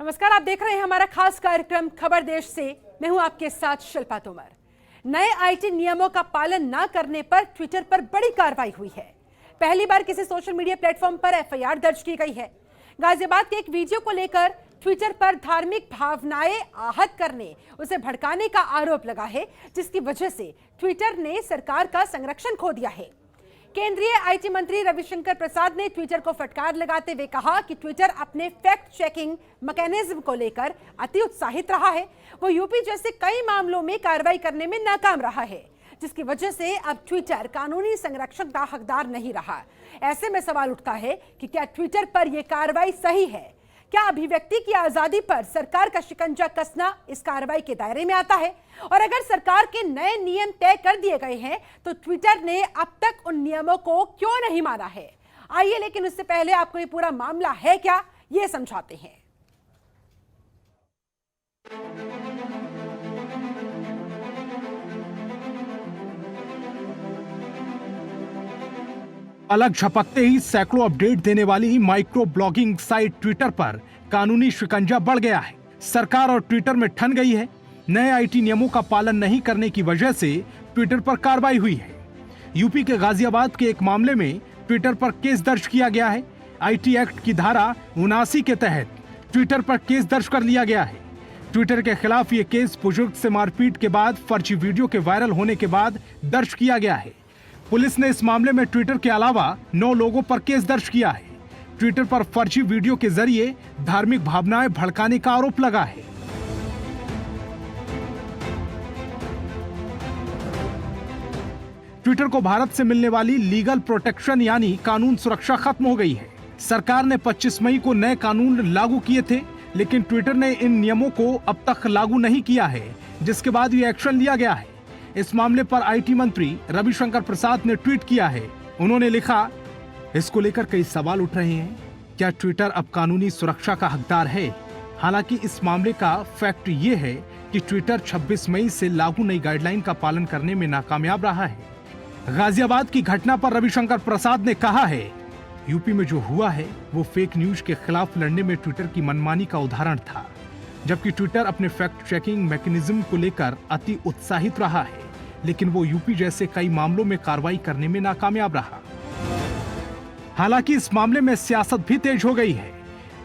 नमस्कार, आप देख रहे हैं हमारा खास कार्यक्रम खबर देश से। मैं हूं आपके साथ शिल्पा तोमर। नए आईटी नियमों का पालन न करने पर ट्विटर पर बड़ी कार्रवाई हुई है। पहली बार किसी सोशल मीडिया प्लेटफॉर्म पर एफआईआर दर्ज की गई है। गाजियाबाद के एक वीडियो को लेकर ट्विटर पर धार्मिक भावनाएं आहत करने, उसे भड़काने का आरोप लगा है, जिसकी वजह से ट्विटर ने सरकार का संरक्षण खो दिया है। केंद्रीय आईटी मंत्री रविशंकर प्रसाद ने ट्विटर को फटकार लगाते हुए कहा कि ट्विटर अपने फैक्ट चेकिंग मैकेनिज्म को लेकर अति उत्साहित रहा है। वो यूपी जैसे कई मामलों में कार्रवाई करने में नाकाम रहा है, जिसकी वजह से अब ट्विटर कानूनी संरक्षण का हकदार नहीं रहा। ऐसे में सवाल उठता है कि क्या ट्विटर पर यह कार्रवाई सही है? क्या अभिव्यक्ति की आजादी पर सरकार का शिकंजा कसना इस कार्रवाई के दायरे में आता है? और अगर सरकार के नए नियम तय कर दिए गए हैं तो ट्विटर ने अब तक उन नियमों को क्यों नहीं माना है? आइए, लेकिन उससे पहले आपको ये पूरा मामला है क्या, ये समझाते हैं। अलग झपकते ही सैकड़ों अपडेट देने वाली माइक्रो ब्लॉगिंग साइट ट्विटर पर कानूनी शिकंजा बढ़ गया है। सरकार और ट्विटर में ठन गई है। नए आईटी नियमों का पालन नहीं करने की वजह से ट्विटर पर कार्रवाई हुई है। यूपी के गाजियाबाद के एक मामले में ट्विटर पर केस दर्ज किया गया है। आईटी एक्ट की धारा 79 के तहत ट्विटर पर केस दर्ज कर लिया गया है। ट्विटर के खिलाफ ये केस बुजुर्ग से मारपीट के बाद फर्जी वीडियो के वायरल होने के बाद दर्ज किया गया है। पुलिस ने इस मामले में ट्विटर के अलावा 9 लोगों पर केस दर्ज किया है। ट्विटर पर फर्जी वीडियो के जरिए धार्मिक भावनाएं भड़काने का आरोप लगा है। ट्विटर को भारत से मिलने वाली लीगल प्रोटेक्शन यानी कानून सुरक्षा खत्म हो गई है। सरकार ने 25 मई को नए कानून लागू किए थे, लेकिन ट्विटर ने इन नियमों को अब तक लागू नहीं किया है, जिसके बाद ये एक्शन लिया गया है। इस मामले पर आईटी मंत्री रविशंकर प्रसाद ने ट्वीट किया है। उन्होंने लिखा, इसको लेकर कई सवाल उठ रहे हैं। क्या ट्विटर अब कानूनी सुरक्षा का हकदार है? हालांकि इस मामले का फैक्ट ये है कि ट्विटर 26 मई से लागू नई गाइडलाइन का पालन करने में नाकामयाब रहा है। गाजियाबाद की घटना पर रविशंकर प्रसाद ने कहा है, यूपी में जो हुआ है वो फेक न्यूज के खिलाफ लड़ने में ट्विटर की मनमानी का उदाहरण था, जबकि ट्विटर अपने फैक्ट चेकिंग मैकेनिज्म को लेकर अति उत्साहित रहा है, लेकिन वो यूपी जैसे कई मामलों में कार्रवाई करने में नाकामयाब रहा। हालांकि इस मामले में सियासत भी तेज हो गई है।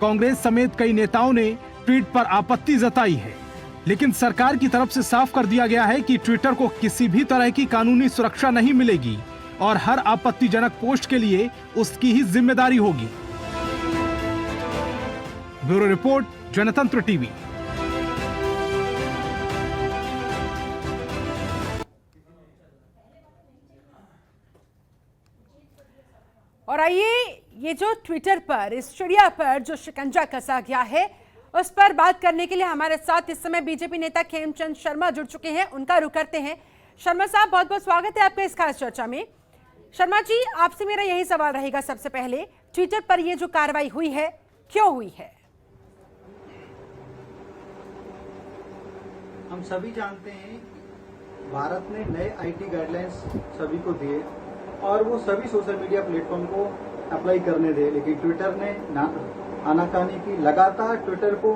कांग्रेस समेत कई नेताओं ने ट्वीट पर आपत्ति जताई है, लेकिन सरकार की तरफ से साफ कर दिया गया है कि ट्विटर को किसी भी तरह की कानूनी सुरक्षा नहीं मिलेगी और हर आपत्तिजनक पोस्ट के लिए उसकी ही जिम्मेदारी होगी। ब्यूरो रिपोर्ट, जनतंत्र टीवी। और आइए, ये जो ट्विटर पर, इस चिड़िया पर जो शिकंजा कसा गया है, उस पर बात करने के लिए हमारे साथ इस समय बीजेपी नेता खेमचंद शर्मा जुड़ चुके हैं। उनका रुख करते हैं। शर्मा साहब, बहुत बहुत स्वागत है आपका इस खास चर्चा में। शर्मा जी, आपसे मेरा यही सवाल रहेगा सबसे पहले, ट्विटर पर ये जो कार्रवाई हुई है, क्यों हुई है? हम सभी जानते हैं भारत ने नए आईटी गाइडलाइंस सभी को दिए और वो सभी सोशल मीडिया प्लेटफॉर्म को अप्लाई करने दे, लेकिन ट्विटर ने आनाकानी की। लगातार ट्विटर को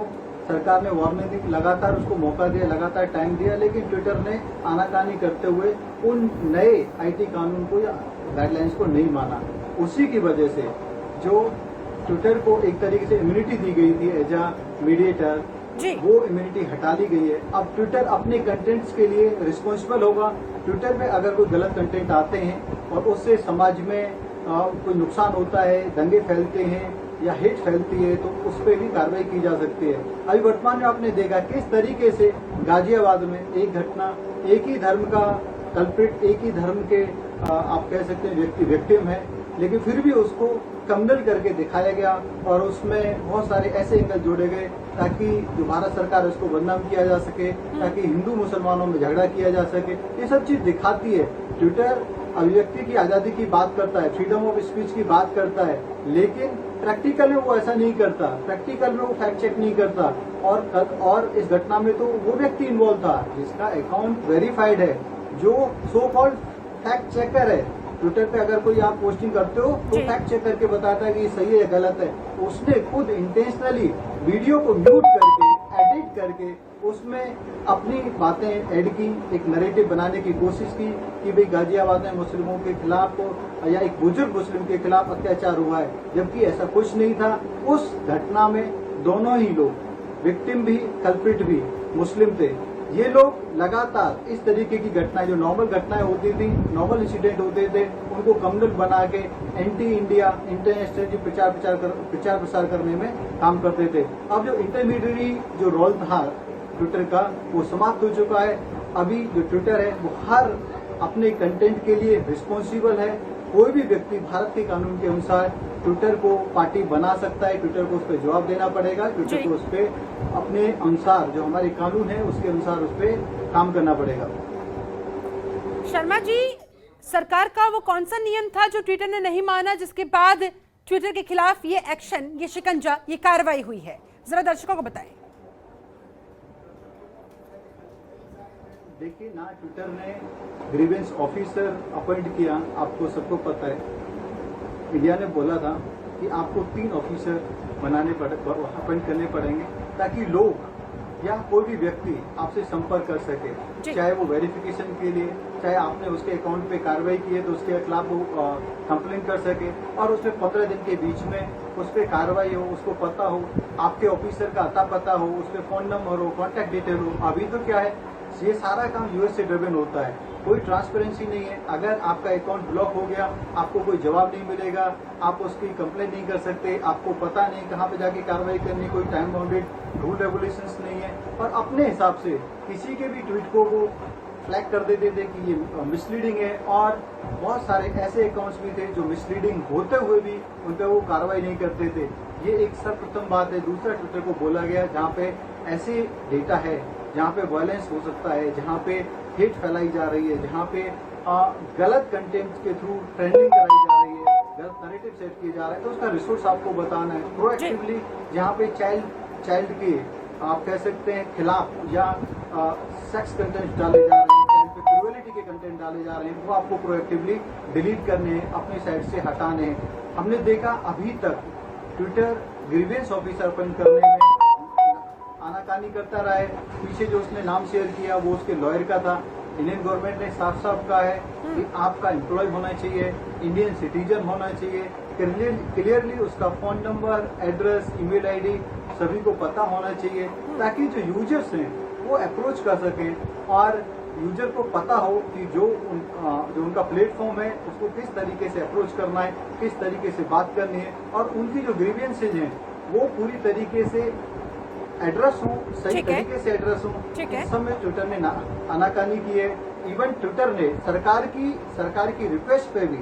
सरकार ने वार्निंग दी, लगातार उसको मौका दिया, लगातार टाइम दिया, लेकिन ट्विटर ने आनाकानी करते हुए उन नए आईटी कानून को या गाइडलाइंस को नहीं माना। उसी की वजह से जो ट्विटर को एक तरीके से इम्यूनिटी दी गई थी एज अ मीडिएटर, वो इम्यूनिटी हटा ली गई है। अब ट्विटर अपने कंटेंट्स के लिए रिस्पॉन्सिबल होगा। ट्विटर में अगर कोई गलत कंटेंट आते हैं और उससे समाज में कोई नुकसान होता है, दंगे फैलते हैं या हेट फैलती है, तो उस पर भी कार्रवाई की जा सकती है। अभी वर्तमान में आपने देखा किस तरीके से गाजियाबाद में एक घटना, एक ही धर्म का कल्प्रिट, एक ही धर्म के आप कह सकते हैं व्यक्ति विक्टिम है, लेकिन फिर भी उसको कम्युनल करके दिखाया गया और उसमें बहुत सारे ऐसे एंगल जोड़े गए ताकि जो भारत सरकार है उसको बदनाम किया जा सके, ताकि हिंदू मुसलमानों में झगड़ा किया जा सके। ये सब चीज दिखाती है। ट्विटर अभिव्यक्ति की आजादी की बात करता है, फ्रीडम ऑफ स्पीच की बात करता है, लेकिन प्रैक्टिकल में वो ऐसा नहीं करता। प्रैक्टिकल में वो फैक्ट चेक नहीं करता। और इस घटना में तो वो व्यक्ति इन्वॉल्व था जिसका अकाउंट वेरीफाइड है, जो सो कॉल्ड फैक्ट चेकर है, ट्विटर पे अगर कोई आप पोस्टिंग करते हो तो जी। फैक्ट चेक करके बताता है कि ये सही है गलत है। उसने खुद इंटेंशनली वीडियो को म्यूट करके एडिट करके उसमें अपनी बातें ऐड की, एक नैरेटिव बनाने की कोशिश की कि भाई गाजियाबाद में मुस्लिमों के खिलाफ या एक बुजुर्ग मुस्लिम के खिलाफ अत्याचार हुआ है, जबकि ऐसा कुछ नहीं था। उस घटना में दोनों ही लोग, विक्टिम भी कल्प्रिट भी मुस्लिम थे। ये लोग लगातार इस तरीके की घटनाएं, जो नॉर्मल घटनाएं होती थी, नॉर्मल इंसिडेंट होते थे, उनको कम्युनल बना के एंटी इंडिया इंटरनेशनल प्रचार प्रसार करने में काम करते थे। अब जो इंटरमीडिएटरी जो रोल था ट्विटर का, वो समाप्त हो चुका है। अभी जो ट्विटर है वो हर अपने कंटेंट के लिए रिस्पॉन्सिबल है। कोई भी व्यक्ति भारत के कानून के अनुसार ट्विटर को पार्टी बना सकता है, ट्विटर को उस पर जवाब देना पड़ेगा, ट्विटर को उस पर अपने अनुसार, जो हमारे कानून है उसके अनुसार उस पर काम करना पड़ेगा। शर्मा जी, सरकार का वो कौन सा नियम था जो ट्विटर ने नहीं माना, जिसके बाद ट्विटर के खिलाफ ये एक्शन, ये शिकंजा, ये कार्रवाई हुई है? जरा दर्शकों को बताएं। देखिए ना, ट्विटर ने ग्रीवेंस ऑफिसर अपॉइंट किया, आपको सबको पता है। इंडिया ने बोला था कि आपको 3 ऑफिसर अपॉइंट करने पड़ेंगे ताकि लोग या कोई भी व्यक्ति आपसे संपर्क कर सके, चाहे वो वेरिफिकेशन के लिए, चाहे आपने उसके अकाउंट पे कार्रवाई की है तो उसके खिलाफ वो कंप्लेन कर सके, और उसमें 15 दिन के बीच में उस पर कार्रवाई हो, उसको पता हो, आपके ऑफिसर का अता पता हो, उस पर फोन नंबर हो, कॉन्टैक्ट डिटेल हो। अभी तो क्या है, ये सारा काम यूएस से ड्रिवन होता है, कोई ट्रांसपेरेंसी नहीं है। अगर आपका अकाउंट ब्लॉक हो गया, आपको कोई जवाब नहीं मिलेगा, आप उसकी कंप्लेंट नहीं कर सकते, आपको पता नहीं कहाँ पे जाके कार्रवाई करनी, कोई टाइम बाउंडेड रूल रेगुलेशंस नहीं है। और अपने हिसाब से किसी के भी ट्वीट को वो फ्लैग कर देते थे कि ये मिसलीडिंग है, और बहुत सारे ऐसे अकाउंट्स भी थे जो मिसलीडिंग होते हुए भी उन पर वो कार्रवाई नहीं करते थे। ये एक सर्वप्रथम बात है। दूसरा, ट्विटर को बोला गया जहाँ पे ऐसे डेटा है जहाँ पे वायलेंस हो सकता है, जहाँ पे हेट फैलाई जा रही है, जहाँ पे गलत कंटेंट के थ्रू ट्रेंडिंग कराई जा रही है, गलत नैरेटिव सेट किया जा रहा है, तो उसका रिसोर्स आपको बताना है प्रोएक्टिवली। जहाँ पे चाइल्ड के आप कह सकते हैं खिलाफ या सेक्स कंटेंट डाले जा रहे हैं, चाइल्ड पे क्रूएलिटी के कंटेंट डाले जा रहे हैं, वो आपको प्रोएक्टिवली डिलीट करने हैं, अपनी साइट से हटाने हैं। हमने देखा अभी तक ट्विटर ग्रीवेंस ऑफिसर अपॉइंट करने में आनाकानी करता रहा है। पीछे जो उसने नाम शेयर किया वो उसके लॉयर का था। इंडियन गवर्नमेंट ने साफ साफ कहा है कि आपका एम्प्लॉय होना चाहिए, इंडियन सिटीजन होना चाहिए, क्लियरली उसका phone number, address, email ID सभी को पता होना चाहिए, ताकि जो यूजर्स हैं वो अप्रोच कर सकें और यूजर को पता हो कि जो उनका प्लेटफॉर्म है उसको किस तरीके से अप्रोच करना है, किस तरीके से बात करनी है, और उनकी जो ग्रीवियंसेज हैं वो पूरी तरीके से एड्रेस हो, सही तरीके से एड्रेस हो। इस समय ट्विटर ने आनाकानी की है। इवन ट्विटर ने सरकार की रिक्वेस्ट पे भी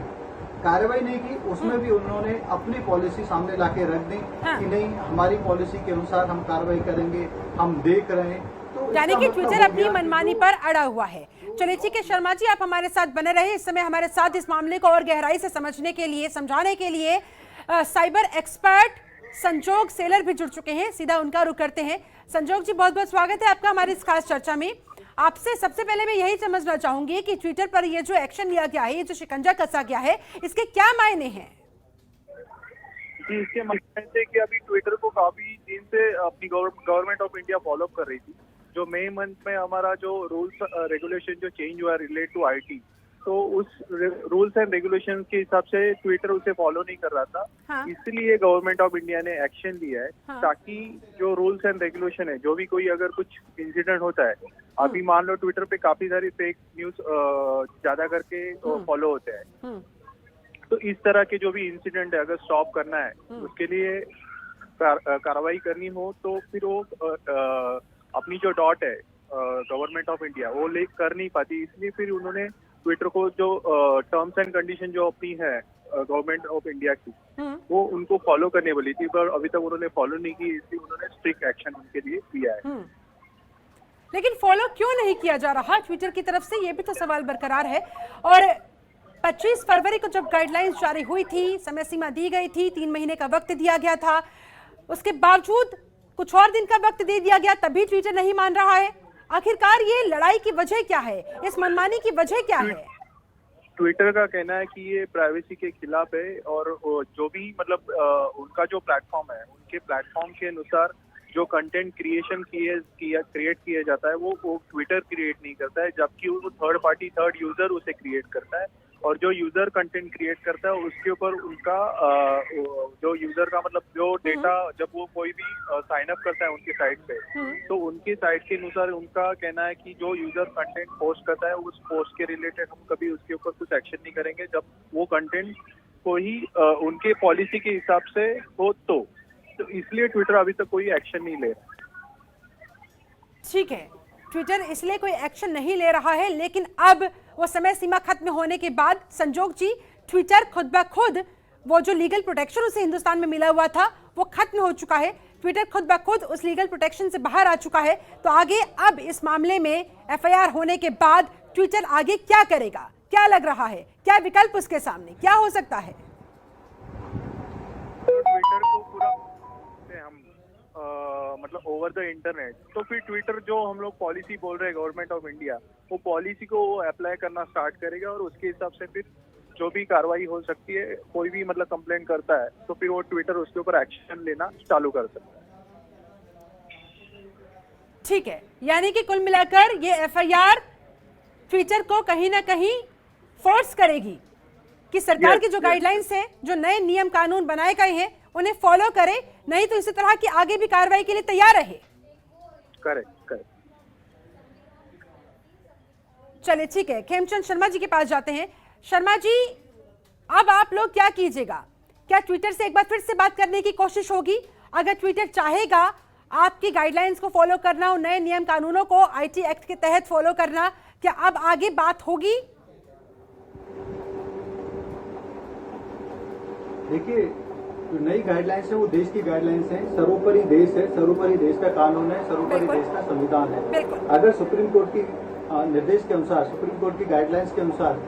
कार्रवाई नहीं की, उसमें भी उन्होंने अपनी पॉलिसी सामने लाके रख दी कि नहीं, हमारी पॉलिसी के अनुसार हम कार्रवाई करेंगे, हम देख रहे हैं। तो यानी कि ट्विटर अपनी मनमानी पर अड़ा हुआ है। चलिए ठीक है शर्मा जी, आप हमारे साथ बने रहे। इस समय हमारे साथ इस मामले को और गहराई से समझने के लिए, समझाने के लिए साइबर एक्सपर्ट संजोग सेलर भी जुड़ चुके हैं। सीधा उनका रुख करते हैं। संजोग जी, बहुत बहुत स्वागत है आपका हमारी इस खास चर्चा में। आपसे सबसे पहले मैं यही समझना चाहूंगी कि ट्विटर पर ये जो एक्शन लिया गया है, ये जो शिकंजा कसा गया है, इसके क्या मायने हैं? जी, इसके मायने थे कि अभी ट्विटर को काफी दिन से अपनी गवर्नमेंट ऑफ इंडिया फॉलो कर रही थी। जो मई मंथ में हमारा जो रूल्स रेगुलेशन जो चेंज हुआ रिलेट टू आईटी, तो उस रूल्स एंड रेगुलेशन के हिसाब से ट्विटर उसे फॉलो नहीं कर रहा था। हाँ। इसलिए गवर्नमेंट ऑफ इंडिया ने एक्शन लिया है। हाँ। ताकि जो रूल्स एंड रेगुलेशन है, जो भी कोई अगर कुछ इंसिडेंट होता है, अभी मान लो ट्विटर पे काफी सारी फेक न्यूज ज्यादा करके फॉलो होते हैं, तो इस तरह के जो भी इंसिडेंट है अगर स्टॉप करना है, उसके लिए कार्रवाई करनी हो, तो फिर वो अपनी जो डॉट है गवर्नमेंट ऑफ इंडिया वो कर नहीं पाती। इसलिए फिर उन्होंने ट्विटर को जो टर्म्स एंड कंडीशन जो अपनी है गवर्नमेंट ऑफ इंडिया की, वो उनको फॉलो करने वाली थी, पर अभी तक उन्होंने फॉलो नहीं की, इसलिए उन्होंने स्ट्रिक्ट एक्शन उनके लिए लिया है। लेकिन फॉलो क्यों नहीं किया जा रहा ट्विटर की तरफ से, ये भी तो सवाल बरकरार है। और 25 फरवरी को जब गाइडलाइंस जारी हुई थी, समय सीमा दी गई थी, 3 महीने का वक्त दिया गया था, उसके बावजूद कुछ और दिन का वक्त दे दिया गया, तभी ट्विटर नहीं मान रहा है। आखिरकार ये लड़ाई की वजह क्या है, इस मनमानी की वजह क्या है? ट्विटर का कहना है कि ये प्राइवेसी के खिलाफ है और जो भी मतलब उनका जो प्लेटफॉर्म है उनके प्लेटफॉर्म के अनुसार जो कंटेंट क्रिएशन क्रिएट किया जाता है वो ट्विटर क्रिएट नहीं करता है, जबकि वो थर्ड यूजर उसे क्रिएट करता है। और जो यूजर कंटेंट क्रिएट करता है उसके ऊपर उनका जो यूजर का मतलब जो डेटा जब वो कोई भी साइन अप करता है उनकी साइट पे, तो उनकी साइट के अनुसार उनका कहना है कि जो यूजर कंटेंट पोस्ट करता है उस पोस्ट के रिलेटेड हम कभी उसके ऊपर कुछ एक्शन नहीं करेंगे जब वो कंटेंट को ही उनके पॉलिसी के हिसाब से हो तो इसलिए ट्विटर अभी तक कोई एक्शन नहीं ले रहा। ठीक है, ट्विटर इसलिए कोई एक्शन नहीं ले रहा है, लेकिन अब वो समय सीमा खत्म होने के बाद संजोग जी ट्विटर खुद ब खुद वो जो लीगल प्रोटेक्शन उसे हिंदुस्तान में मिला हुआ था वो खत्म हो चुका है। ट्विटर खुद ब खुद उस लीगल प्रोटेक्शन से बाहर आ चुका है। तो आगे अब इस मामले में एफआईआर होने के बाद ट्विटर आगे क्या करेगा, क्या लग रहा है, क्या विकल्प उसके सामने क्या हो सकता है? तो ट्विटर को पूरा हम मतलब ओवर द इंटरनेट, तो फिर ट्विटर जो हम लोग पॉलिसी बोल रहे हैं गवर्नमेंट ऑफ इंडिया, वो पॉलिसी को अप्लाई करना स्टार्ट करेगा और उसके हिसाब से फिर जो भी कार्रवाई हो सकती है, कोई भी मतलब कंप्लेंट करता है तो फिर वो ट्विटर उसके ऊपर एक्शन लेना चालू कर सकता है। ठीक है, यानी कि कुल मिलाकर ये एफआईआर ट्विटर को कहीं ना कहीं फोर्स करेगी कि सरकार की जो गाइडलाइंस है, जो नए नियम कानून बनाए गए हैं उन्हें फॉलो करे, नहीं तो इसी तरह की आगे भी कार्रवाई के लिए तैयार रहे। करेक्ट। चलिए ठीक है, खेमचंद शर्मा जी के पास जाते हैं। शर्मा जी, अब आप लोग क्या कीजिएगा? क्या ट्विटर से एक बार फिर से बात करने की कोशिश होगी? अगर ट्विटर चाहेगा आपकी गाइडलाइंस को फॉलो करना और नए नियम कानूनों को आईटी एक्ट के तहत फॉलो करना, क्या अब आगे बात होगी? देखिए, जो नई गाइडलाइंस है वो देश की गाइडलाइंस है, सर्वोपरि देश है, सर्वोपरि देश का कानून है, सर्वोपरि देश का संविधान है। अगर सुप्रीम कोर्ट की निर्देश के अनुसार, सुप्रीम कोर्ट की गाइडलाइंस के अनुसार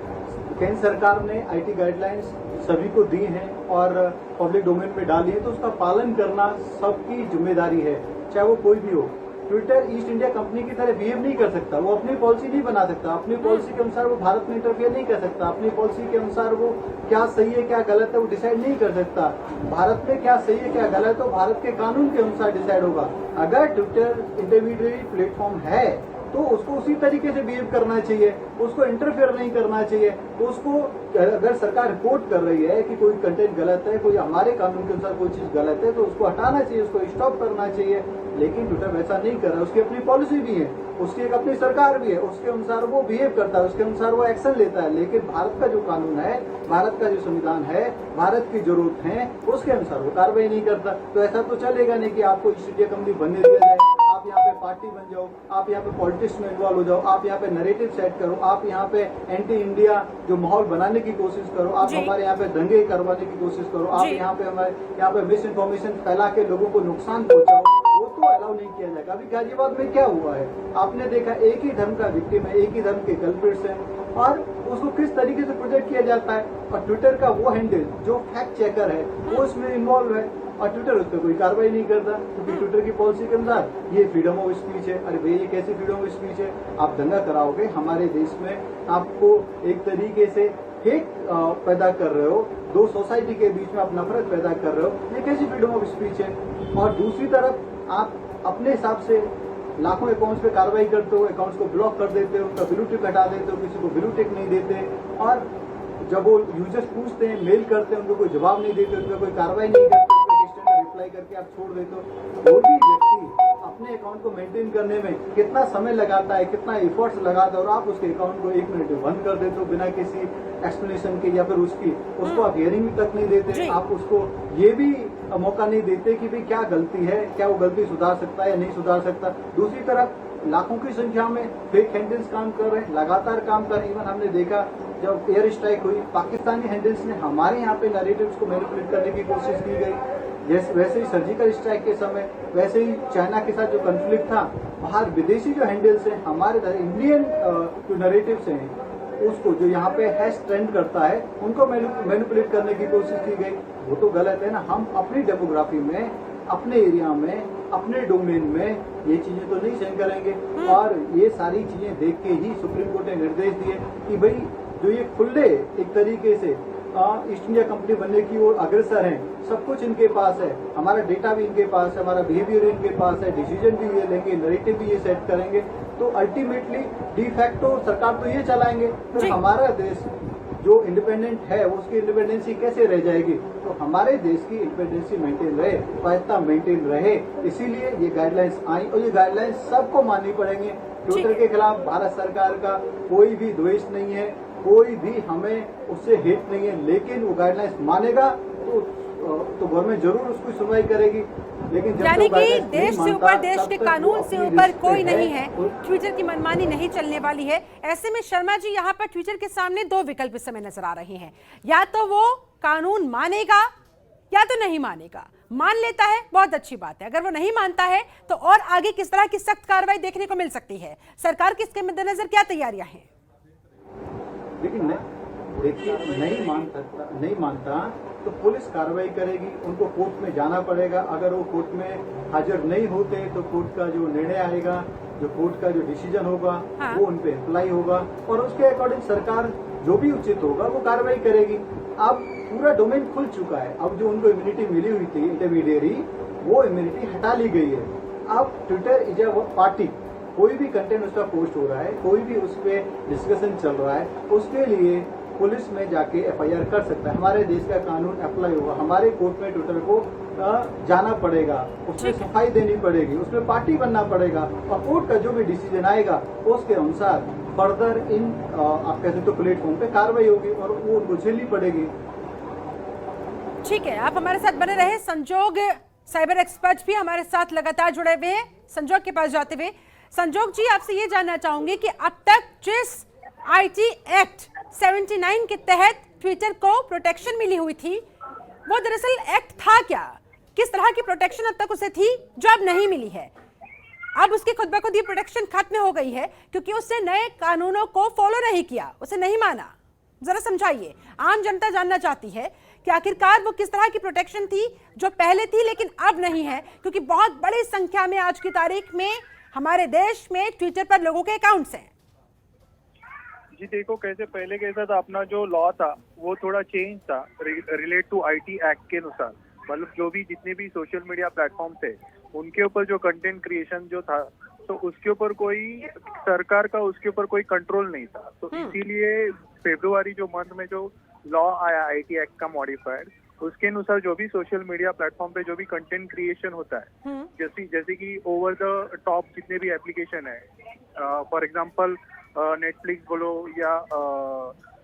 केंद्र सरकार ने आईटी गाइडलाइंस सभी को दी हैं और पब्लिक डोमेन में डाली है, तो उसका पालन करना सबकी जिम्मेदारी है, चाहे वो कोई भी हो। ट्विटर ईस्ट इंडिया कंपनी की तरह बिहेव नहीं कर सकता, वो अपनी पॉलिसी नहीं बना सकता, अपनी पॉलिसी के अनुसार वो भारत में इंटरफेयर नहीं कर सकता, अपनी पॉलिसी के अनुसार वो क्या सही है क्या गलत है वो डिसाइड नहीं कर सकता। भारत में क्या सही है क्या गलत है वो भारत के कानून के अनुसार डिसाइड होगा। अगर ट्विटर इंटरमीडिएट प्लेटफॉर्म है तो उसको उसी तरीके से बिहेव करना चाहिए, उसको इंटरफेयर नहीं करना चाहिए। तो उसको अगर सरकार रिपोर्ट कर रही है कि कोई कंटेंट गलत है, कोई हमारे कानून के अनुसार कोई चीज गलत है, तो उसको हटाना चाहिए, उसको स्टॉप करना चाहिए। लेकिन ट्विटर वैसा नहीं कर रहा है, उसकी अपनी पॉलिसी भी है, उसकी एक अपनी सरकार भी है, उसके अनुसार वो बिहेव करता है, उसके अनुसार वो एक्शन लेता है। लेकिन भारत का जो कानून है, भारत का जो संविधान है, भारत की जरूरत है, उसके अनुसार वो कार्रवाई नहीं करता। तो ऐसा तो चलेगा नहीं कि आपको ईस्ट इंडिया कंपनी बनने दिया जाए, आप यहाँ पे पार्टी बन जाओ, आप यहाँ पे पॉलिटिक्स में इन्वॉल्व हो जाओ, आप यहाँ पे नैरेटिव सेट करो, आप यहाँ पे एंटी इंडिया जो माहौल बनाने की कोशिश करो, आप हमारे यहाँ पे दंगे करवाने की कोशिश करो, आप यहाँ पे हमारे यहाँ पे मिस इन्फॉर्मेशन फैला के लोगों को नुकसान पहुंचाओ, वो तो अलाउ नहीं किया जाएगा। अभी गाजियाबाद में क्या हुआ है आपने देखा, एक ही धर्म का विक्टिम है, एक ही धर्म के कल्प्रिट्स हैं और उसको किस तरीके से प्रोजेक्ट किया जाता है। और ट्विटर का वो हैंडल जो फैक्ट चेकर है वो इसमें इन्वॉल्व है और ट्विटर उस पर कोई कार्रवाई नहीं करता, क्योंकि ट्विटर की पॉलिसी के अनुसार ये फ्रीडम ऑफ स्पीच है। अरे भैया, ये कैसी फ्रीडम ऑफ स्पीच है? आप दंगा कराओगे हमारे देश में, आपको एक तरीके से फेक पैदा कर रहे हो, दो सोसाइटी के बीच में आप नफरत पैदा कर रहे हो, ये कैसी फ्रीडम ऑफ स्पीच है? और दूसरी तरफ आप अपने हिसाब से लाखों अकाउंट्स पे कार्रवाई करते हो, अकाउंट्स को ब्लॉक कर देते हो, उनका ब्लू टिक हटा देते हो, किसी को ब्लू टिक नहीं देते, और जब वो यूजर्स पूछते हैं, मेल करते हैं, उनको कोई जवाब नहीं देते, उनका कोई कार्रवाई नहीं करते, रिप्लाई करके आप छोड़ देते हो। कोई भी व्यक्ति अपने अकाउंट को मेंटेन करने में कितना समय लगाता है, कितना एफर्ट्स लगाता है, और आप उसके अकाउंट को 1 मिनट में बंद कर देते हो बिना किसी एक्सप्लेनेशन के, या फिर उसको आप हियरिंग तक नहीं देते, आप उसको ये भी मौका नहीं देते कि भाई क्या गलती है, क्या वो गलती सुधार सकता है या नहीं सुधार सकता। दूसरी तरफ लाखों की संख्या में फेक हैंडल्स काम कर रहे हैं, लगातार काम कर रहे हैं। इवन हमने देखा जब एयर स्ट्राइक हुई, पाकिस्तानी हैंडल्स ने हमारे यहाँ पे नैरेटिव्स को मैनिपुलेट करने की कोशिश की गई। जैसे वैसे ही सर्जिकल स्ट्राइक के समय, वैसे ही चाइना के साथ जो कॉन्फ्लिक्ट था, बाहर विदेशी जो हैंडल्स हैं, हमारे इंडियन जो नैरेटिव्स हैं, उसको जो यहाँ पे हैश ट्रेंड करता है, उनको मैनिपुलेट करने की कोशिश की गई। वो तो गलत है ना। हम अपनी डेमोग्राफी में, अपने एरिया में, अपने डोमेन में ये चीजें तो नहीं सहन करेंगे। और ये सारी चीजें देख के ही सुप्रीम कोर्ट ने निर्देश दिए कि भाई जो ये खुले एक तरीके से ईस्ट इंडिया कंपनी बनने की ओर अग्रसर हैं, सब कुछ इनके पास है, हमारा डेटा भी इनके पास है, हमारा बिहेवियर इनके पास है, डिसीजन भी ये लेंगे, नैरेटिव भी ये सेट करेंगे, तो अल्टीमेटली डी फैक्टो सरकार तो ये चलाएंगे, फिर हमारा देश जो इंडिपेंडेंट है उसकी इंडिपेंडेंसी कैसे रह जाएगी? तो हमारे देश की इंडिपेंडेंसी मेंटेन रहे, स्वायत्ता मेंटेन रहे, इसीलिए ये गाइडलाइंस आई और ये गाइडलाइंस सबको माननी पड़ेंगे। ट्विटर के खिलाफ भारत सरकार का कोई भी द्वेष नहीं है, कोई भी हमें उससे हेट नहीं है, लेकिन वो गाइडलाइंस मानेगा तो गवर्नमेंट जरूर उसकी सुनवाई करेगी। लेकिन जब यानी तक कि guidelines देश नहीं से मानता, ऊपर, देश तब के तक वो कानून से अपनी ऊपर रिस्क कोई पे नहीं है, ट्विटर की मनमानी नहीं चलने वाली है। ऐसे में शर्मा जी, यहाँ पर ट्विटर के सामने दो विकल्प इस समय नजर आ रहे हैं, या तो वो कानून मानेगा या तो नहीं मानेगा। मान लेता है, बहुत अच्छी बात है, अगर वो नहीं मानता है तो और आगे किस तरह की सख्त कार्रवाई देखने को मिल सकती है? सरकार की इसके मद्देनजर क्या तैयारियां हैं? लेकिन देखिए, नहीं मानता तो पुलिस कार्रवाई करेगी, उनको कोर्ट में जाना पड़ेगा। अगर वो कोर्ट में हाजिर नहीं होते तो कोर्ट का जो निर्णय आएगा, जो कोर्ट का जो डिसीजन होगा, हाँ। वो उन पे अप्लाई होगा और उसके अकॉर्डिंग सरकार जो भी उचित होगा वो कार्रवाई करेगी। अब पूरा डोमेन खुल चुका है, अब जो उनको इम्यूनिटी मिली हुई थी इंटरमीडिएरी, वो इम्यूनिटी हटा ली गई है। अब ट्विटर इज अ पार्टी, कोई भी कंटेंट उसका पोस्ट हो रहा है, कोई भी उस पर डिस्कशन चल रहा है, उसके लिए पुलिस में जाके एफआईआर कर सकता है। हमारे देश का कानून अप्लाई होगा, हमारे कोर्ट में ट्विटर को जाना पड़ेगा, उसमें सफाई देनी पड़ेगी, उसमें पार्टी बनना पड़ेगा और कोर्ट का जो भी डिसीजन आएगा उसके अनुसार फर्दर इन आप कहते तो प्लेटफॉर्म पे कार्रवाई होगी और वो उनको झेलनी पड़ेगी। ठीक है, आप हमारे साथ बने रहे। संजोग साइबर एक्सपर्ट भी हमारे साथ लगातार जुड़े हुए हैं। संजोग के पास जाते हुए, संजोग जी, आपसे ये जानना चाहूंगी कि अब तक जिस आईटी एक्ट 79 के तहत ट्विटर को प्रोटेक्शन मिली हुई थी, वो दरअसल एक्ट था क्या? किस तरह की प्रोटेक्शन अब तक उसे थी जो अब नहीं मिली है? अब उसकी खुद ब खुद ये प्रोटेक्शन खत्म हो गई है क्योंकि उसने नए कानूनों को फॉलो नहीं किया, उसे नहीं माना। जरा समझाइए, आम जनता जानना चाहती है कि आखिरकार वो किस तरह की प्रोटेक्शन थी जो पहले थी लेकिन अब नहीं है, क्योंकि बहुत बड़ी संख्या में आज की तारीख में हमारे देश में ट्विटर पर लोगों के अकाउंट्स हैं। जी देखो, कैसे पहले कैसा था, अपना जो लॉ था वो थोड़ा चेंज था रिलेट टू आईटी एक्ट के अनुसार। मतलब जो भी जितने भी सोशल मीडिया प्लेटफॉर्म थे उनके ऊपर जो कंटेंट क्रिएशन जो था, तो उसके ऊपर कोई सरकार का उसके ऊपर कोई कंट्रोल नहीं था। तो इसीलिए फरवरी जो मंथ में जो लॉ आया आईटी एक्ट का मॉडिफाइड, उसके अनुसार जो भी सोशल मीडिया प्लेटफॉर्म पे जो भी कंटेंट क्रिएशन होता है, जैसे कि ओवर द टॉप जितने भी एप्लीकेशन है, फॉर एग्जांपल नेटफ्लिक्स बोलो या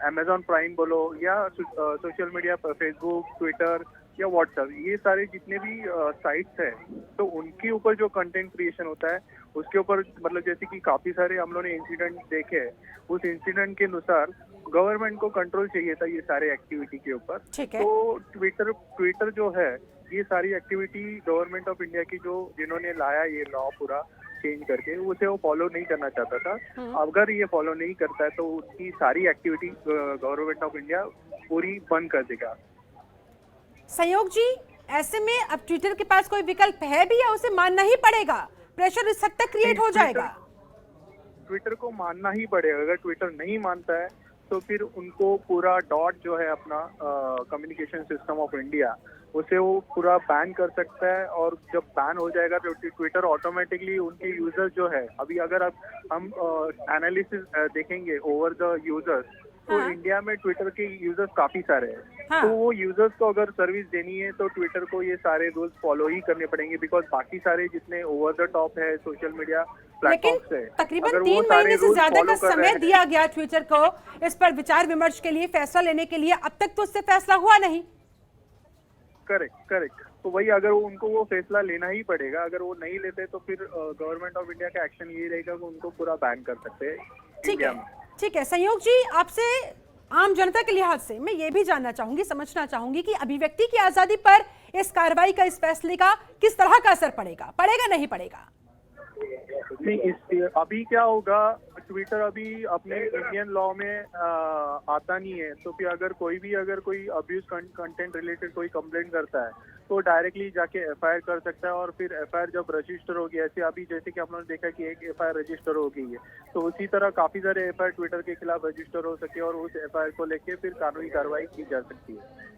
अमेजॉन प्राइम बोलो या सोशल मीडिया पर फेसबुक, ट्विटर या व्हाट्सएप, ये सारे जितने भी साइट्स है, तो उनके ऊपर जो कंटेंट क्रिएशन होता है उसके ऊपर मतलब जैसे कि काफी सारे हम लोगों ने इंसिडेंट देखे हैं, उस इंसिडेंट के अनुसार गवर्नमेंट को कंट्रोल चाहिए था ये सारे एक्टिविटी के ऊपर। तो ट्विटर जो है, ये सारी एक्टिविटी गवर्नमेंट ऑफ इंडिया की जो जिन्होंने लाया ये लॉ पूरा चेंज करके, उसे वो फॉलो नहीं करना चाहता था। अगर ये फॉलो नहीं करता है तो उसकी सारी एक्टिविटी गवर्नमेंट ऑफ इंडिया पूरी बंद कर देगा। संयोग जी, ऐसे में अब ट्विटर के पास कोई विकल्प है भी या उसे मानना ही पड़ेगा? प्रेशर इस हद तक क्रिएट हो जाएगा? ट्विटर को मानना ही पड़ेगा। अगर ट्विटर नहीं मानता है तो फिर उनको पूरा डॉट जो है अपना कम्युनिकेशन सिस्टम ऑफ इंडिया, उसे वो पूरा बैन कर सकता है। और जब बैन हो जाएगा तो ट्विटर ऑटोमेटिकली उनके यूजर्स जो है, अभी अगर हम एनालिसिस देखेंगे ओवर द यूजर्स, तो इंडिया में ट्विटर के यूजर्स काफी सारे हैं। तो वो यूजर्स को अगर सर्विस देनी है तो ट्विटर को ये सारे रूल्स फॉलो ही करने पड़ेंगे, बिकॉज बाकी सारे जितने ओवर द टॉप है सोशल मीडिया प्लेटफॉर्म्स है, तकरीबन 3 महीने से ज्यादा का समय दिया गया ट्विटर को इस पर विचार विमर्श के लिए, फैसला लेने के लिए, अब तक तो उससे फैसला हुआ नहीं। करेक्ट। तो वही अगर उनको वो फैसला लेना ही पड़ेगा। अगर वो नहीं लेते तो फिर गवर्नमेंट ऑफ इंडिया का एक्शन ये रहेगा कि उनको पूरा बैन कर सकते हैं इंडिया में। ठीक है संयोग जी, आपसे आम जनता के लिहाज से मैं ये भी जानना चाहूंगी, समझना चाहूंगी कि अभिव्यक्ति की आजादी पर इस कार्रवाई का, इस फैसले का किस तरह का असर पड़ेगा नहीं पड़ेगा? नहीं, अभी क्या होगा, ट्विटर अभी अपने इंडियन लॉ में आता नहीं है, तो फिर अगर कोई अब्यूज कंटेंट रिलेटेड कोई कंप्लेंट करता है तो डायरेक्टली जाके एफआईआर कर सकता है और फिर एफआईआर जब रजिस्टर होगी, ऐसे अभी जैसे कि आप लोगों ने देखा कि एक एफआईआर रजिस्टर हो गई है, तो उसी तरह काफी सारे एफआईआर ट्विटर के खिलाफ रजिस्टर हो सके और उस एफआईआर को लेके फिर कानूनी कार्रवाई की जा सकती है।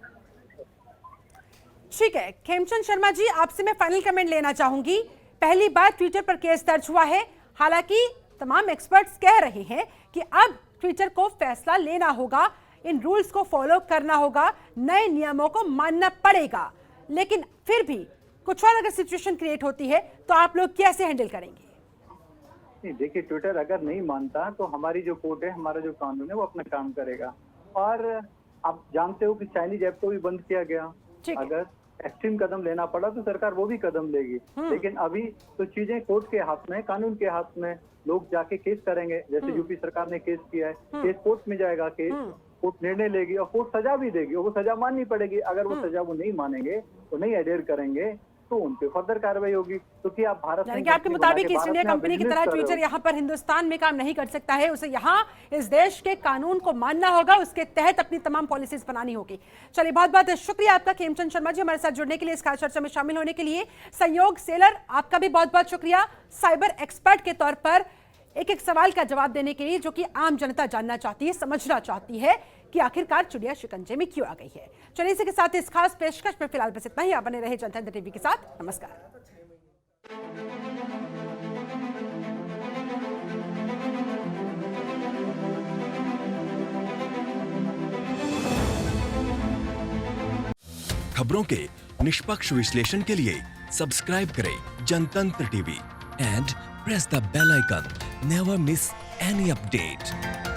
ठीक है खेमचंद शर्मा जी, आपसे मैं फाइनल कमेंट लेना चाहूंगी। पहली बार ट्विटर पर केस दर्ज हुआ है, हालांकि तमाम एक्सपर्ट्स कह रहे हैं कि अब ट्विटर को फैसला लेना होगा, इन रूल्स को फॉलो करना होगा, नए नियमों को मानना पड़ेगा, लेकिन फिर भी कुछ और अगर सिचुएशन क्रिएट होती है तो आप लोग कैसे हैंडल करेंगे? नहीं, देखिए ट्विटर अगर नहीं मानता तो हमारी जो कोर्ट है, हमारा जो कानून है वो अपना काम करेगा। और आप जानते हो कि चाइनीज ऐप को भी बंद किया गया, अगर एक्सट्रीम कदम लेना पड़ा तो सरकार वो भी कदम लेगी, लेकिन अभी तो चीजें कोर्ट के हाथ में, कानून के हाथ में। लोग जाके केस करेंगे, जैसे यूपी सरकार ने केस किया है, केस कोर्ट में जाएगा, केस कोर्ट निर्णय लेगी और कोर्ट सजा भी देगी, वो सजा माननी पड़ेगी। अगर वो सजा वो नहीं मानेंगे, तो नहीं एडेयर करेंगे, तो उन पे फर्दर कार्रवाई होगी। तो क्या भारत यानी कि आपके मुताबिक ईस्ट इंडिया कंपनी की तरह ट्विटर यहाँ पर हिंदुस्तान में काम नहीं कर सकता है, उसे यहाँ इस देश के कानून को मानना होगा, उसके तहत अपनी तमाम पॉलिसीज बनानी होगी। चलिए, बहुत बहुत शुक्रिया आपका खेमचंद शर्मा जी हमारे साथ जुड़ने के लिए, इस खास चर्चा में शामिल होने के लिए। संयोग सेलर, आपका भी बहुत बहुत शुक्रिया साइबर एक्सपर्ट के तौर पर एक एक सवाल का जवाब देने के लिए, जो कि आम जनता जानना चाहती है, समझना चाहती है कि आखिरकार चिड़िया शिकंजे में क्यों आ गई है। चलिए, इसी के साथ इस खास पेशकश में फिलहाल बस इतना ही। आप बने रहे जनता टीवी के साथ। नमस्कार। खबरों के निष्पक्ष विश्लेषण के लिए सब्सक्राइब करें Jantantra TV and press the bell icon. Never miss any update.